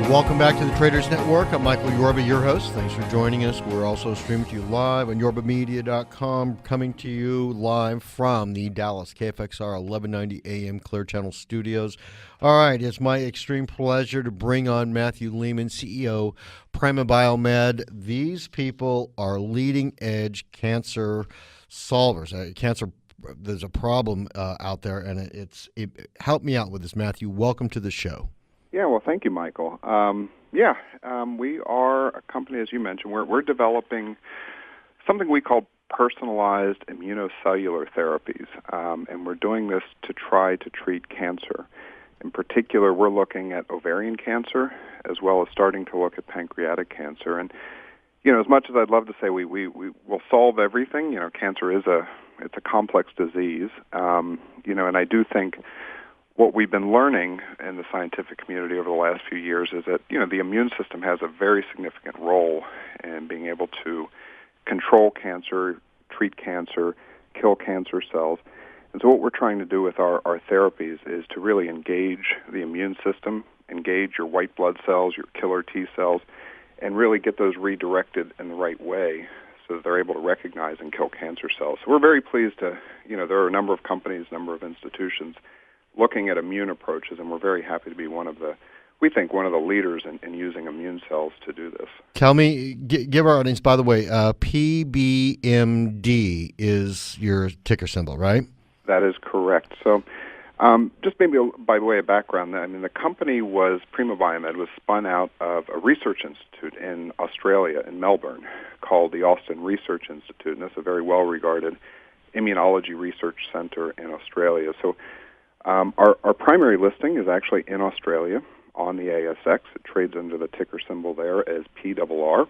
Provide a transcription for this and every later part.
Welcome back to the Traders Network. I'm Michael Yorba, your host. Thanks for joining us. We're also streaming to you live on yorbamedia.com, coming to you live from the Dallas KFXR 1190 AM Clear Channel studios. All right, it's my extreme pleasure to bring on Matthew Lehman, CEO, Prima BioMed. These people are leading-edge cancer solvers. There's a problem out there, and help me out with this, Matthew. Welcome to the show. Yeah, well, thank you, Michael. We are a company, as you mentioned. We're developing something we call personalized immunocellular therapies, and we're doing this to try to treat cancer. In particular, we're looking at ovarian cancer as well as starting to look at pancreatic cancer. And as much as I'd love to say we will solve everything, cancer is it's a complex disease, and I do think what we've been learning in the scientific community over the last few years is that, the immune system has a very significant role in being able to control cancer, treat cancer, kill cancer cells. And so what we're trying to do with our therapies is to really engage the immune system, engage your white blood cells, your killer T cells, and really get those redirected in the right way so that they're able to recognize and kill cancer cells. So we're very pleased to, there are a number of companies, a number of institutions looking at immune approaches, and we're very happy to be one of the leaders in using immune cells to do this. Tell me, give our audience, by the way, PBMD is your ticker symbol, right? That is correct. So just maybe by way of background, the company Prima BioMed was spun out of a research institute in Australia, in Melbourne, called the Austin Research Institute, and that's a very well-regarded immunology research center in Australia. So our primary listing is actually in Australia on the ASX. It trades under the ticker symbol there as PRR.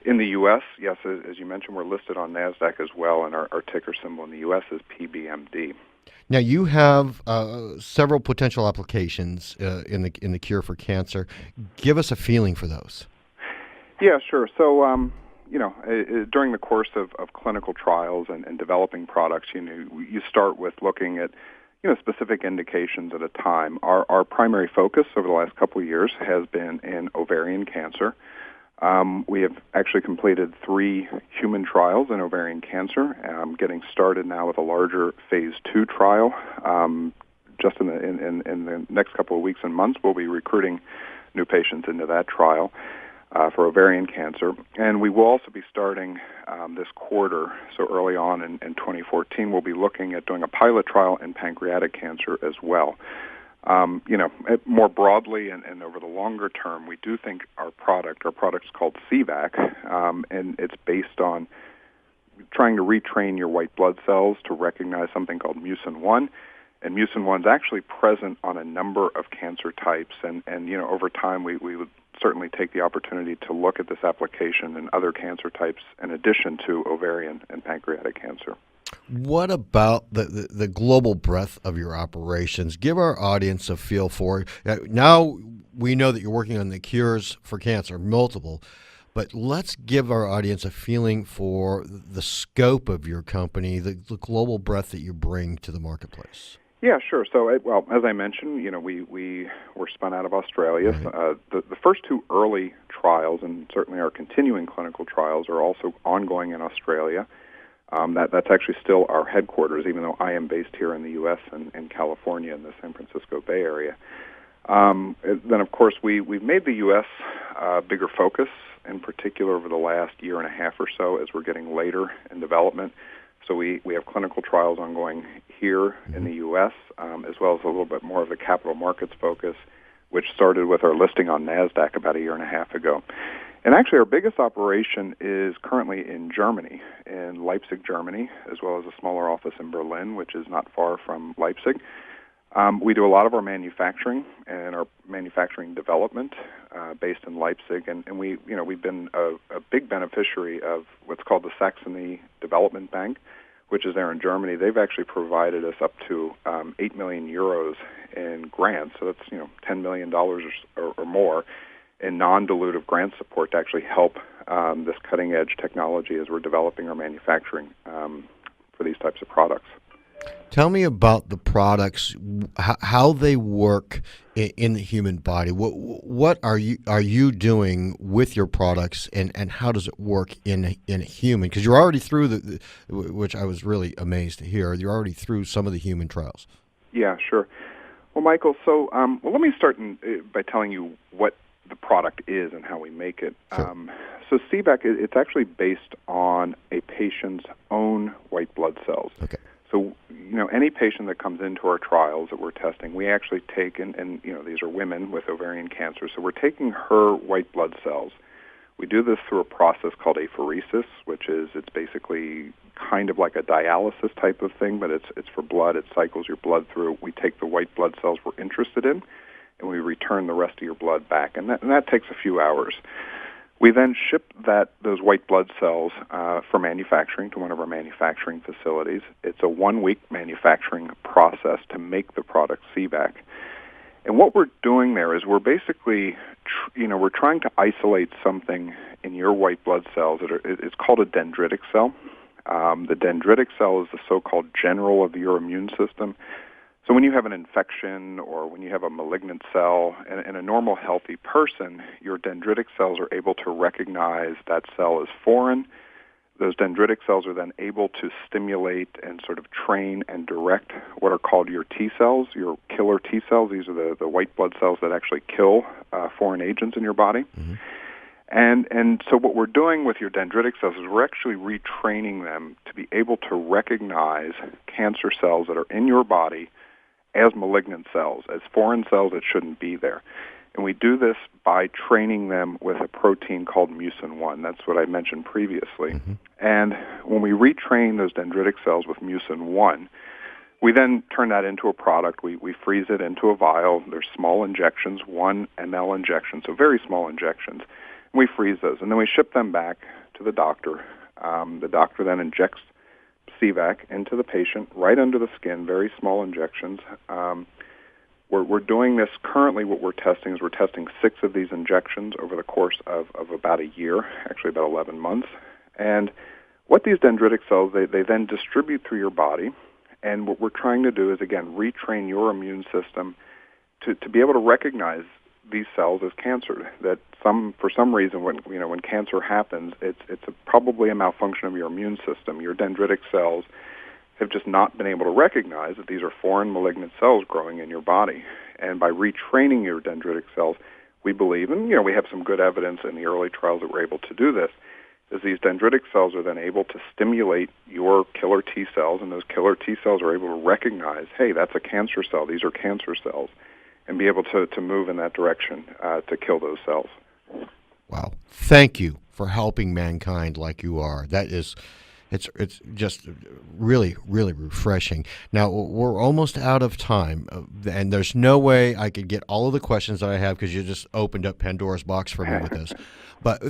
In the U.S., yes, as you mentioned, we're listed on NASDAQ as well, and our ticker symbol in the U.S. is PBMD. Now, you have several potential applications in the cure for cancer. Give us a feeling for those. Yeah, sure. So, during the course of clinical trials and developing products, you start with looking at specific indications at a time. Our primary focus over the last couple of years has been in ovarian cancer. We have actually completed 3 human trials in ovarian cancer, getting started now with a larger phase 2 trial. Just in the next couple of weeks and months, we'll be recruiting new patients into that trial for ovarian cancer. And we will also be starting this quarter, so early on in 2014, we'll be looking at doing a pilot trial in pancreatic cancer as well. More broadly and over the longer term, we do think our product's called CVAC, and it's based on trying to retrain your white blood cells to recognize something called mucin 1. And mucin 1 is actually present on a number of cancer types, and over time we would certainly take the opportunity to look at this application in other cancer types in addition to ovarian and pancreatic cancer. What about the global breadth of your operations? Give our audience a feel for it. Now we know that you're working on the cures for cancer, multiple, but let's give our audience a feeling for the scope of your company, the global breadth that you bring to the marketplace. Yeah, sure. So, as I mentioned, we were spun out of Australia. Right. The first 2 early trials, and certainly our continuing clinical trials, are also ongoing in Australia. That's actually still our headquarters, even though I am based here in the U.S. and in California in the San Francisco Bay Area. Then, of course, we've made the U.S. a bigger focus, in particular over the last year and a half or so as we're getting later in development. So we have clinical trials ongoing here in the U.S., as well as a little bit more of the capital markets focus, which started with our listing on NASDAQ about a year and a half ago. And actually our biggest operation is currently in Germany, in Leipzig, Germany, as well as a smaller office in Berlin, which is not far from Leipzig. We do a lot of our manufacturing and our manufacturing development based in Leipzig, and we've been a big beneficiary of what's called the Saxony Development Bank, which is there in Germany. They've actually provided us up to 8 million euros in grants, so that's $10 million or more in non-dilutive grant support to actually help this cutting-edge technology as we're developing our manufacturing for these types of products. Tell me about the products, how they work in the human body. What are you doing with your products, and how does it work in a human? Because you're already through which I was really amazed to hear. You're already through some of the human trials. Yeah, sure. Well, Michael, so let me start by telling you what the product is and how we make it. Sure. So CVAC, it's actually based on a patient's own white blood cells. Okay. So, any patient that comes into our trials that we're testing, we actually take, and these are women with ovarian cancer, so we're taking her white blood cells. We do this through a process called apheresis, it's basically kind of like a dialysis type of thing, but it's for blood. It cycles your blood through. We take the white blood cells we're interested in, and we return the rest of your blood back, and that takes a few hours. We then ship those white blood cells for manufacturing to one of our manufacturing facilities. It's a 1-week manufacturing process to make the product CVAC. And what we're doing there is we're basically, we're trying to isolate something in your white blood cells. It's called a dendritic cell. The dendritic cell is the so-called general of your immune system. So when you have an infection or when you have a malignant cell in a normal healthy person, your dendritic cells are able to recognize that cell as foreign. Those dendritic cells are then able to stimulate and sort of train and direct what are called your T cells, your killer T cells. These are the white blood cells that actually kill foreign agents in your body. Mm-hmm. And so what we're doing with your dendritic cells is we're actually retraining them to be able to recognize cancer cells that are in your body as malignant cells, as foreign cells that shouldn't be there. And we do this by training them with a protein called mucin-1. That's what I mentioned previously. Mm-hmm. And when we retrain those dendritic cells with mucin-1, we then turn that into a product. We freeze it into a vial. There's small injections, 1 ml injections, so very small injections. We freeze those, and then we ship them back to the doctor. The doctor then injects CVAC into the patient right under the skin, very small injections. We're doing this currently. What we're testing is we're testing 6 of these injections over the course of about a year, actually about 11 months. And what these dendritic cells, they then distribute through your body. And what we're trying to do is, again, retrain your immune system to be able to recognize these cells as cancer. That for some reason, when cancer happens, it's probably a malfunction of your immune system. Your dendritic cells have just not been able to recognize that these are foreign malignant cells growing in your body. And by retraining your dendritic cells, we believe, and we have some good evidence in the early trials that we're able to do this, is these dendritic cells are then able to stimulate your killer T cells, and those killer T cells are able to recognize, hey, that's a cancer cell, these are cancer cells, and be able to move in that direction to kill those cells. Wow. Thank you for helping mankind like you are. It's just really, really refreshing. Now, we're almost out of time, and there's no way I could get all of the questions that I have because you just opened up Pandora's box for me with this. But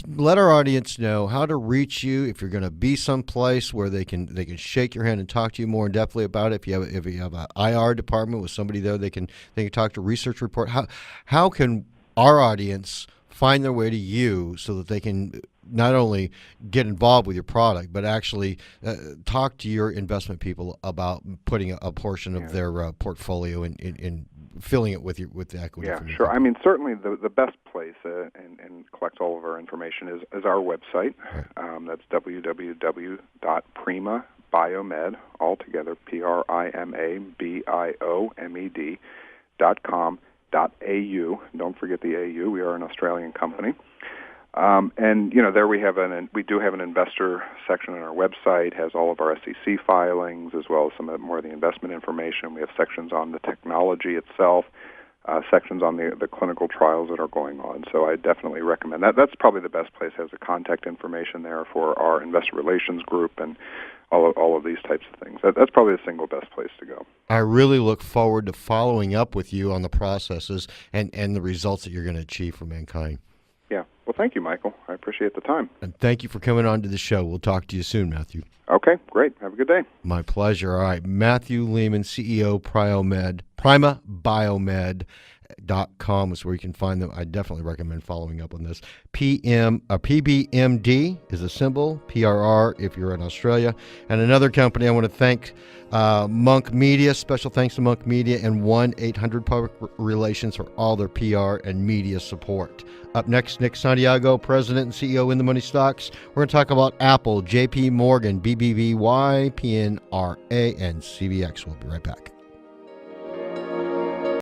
let our audience know how to reach you if you're going to be someplace where they can shake your hand and talk to you more in depthly about it. If you have an IR department with somebody there, they can talk to Research Report. How can our audience find their way to you so that they can not only get involved with your product, but actually talk to your investment people about putting a portion of their portfolio in filling it with the equity? Yeah, sure. I mean, certainly the best place and collect all of our information is our website. Right. That's www.primabiomed, altogether, PRIMABIOMED.com.au. Don't forget the AU. We are an Australian company. And there we do have an investor section on our website, has all of our SEC filings as well as some more of the investment information. We have sections on the technology itself, sections on the clinical trials that are going on. So I definitely recommend that. That's probably the best place. Has the contact information there for our investor relations group and all of these types of things. That's probably the single best place to go. I really look forward to following up with you on the processes and the results that you're going to achieve for mankind. Yeah. Well, thank you, Michael. I appreciate the time. And thank you for coming on to the show. We'll talk to you soon, Matthew. Okay, great. Have a good day. My pleasure. All right. Matthew Lehman, CEO, Prima BioMed .com is where you can find them. I definitely recommend following up on this. PBMD is a symbol, PRR if you're in Australia. And another company I want to thank, Monk Media. Special thanks to Monk Media and 1-800 Public Relations for all their PR and media support. Up next, Nick Santiago, President and CEO in the Money Stocks. We're going to talk about Apple, JP Morgan, BBVY, PNRA, and CVX. We'll be right back.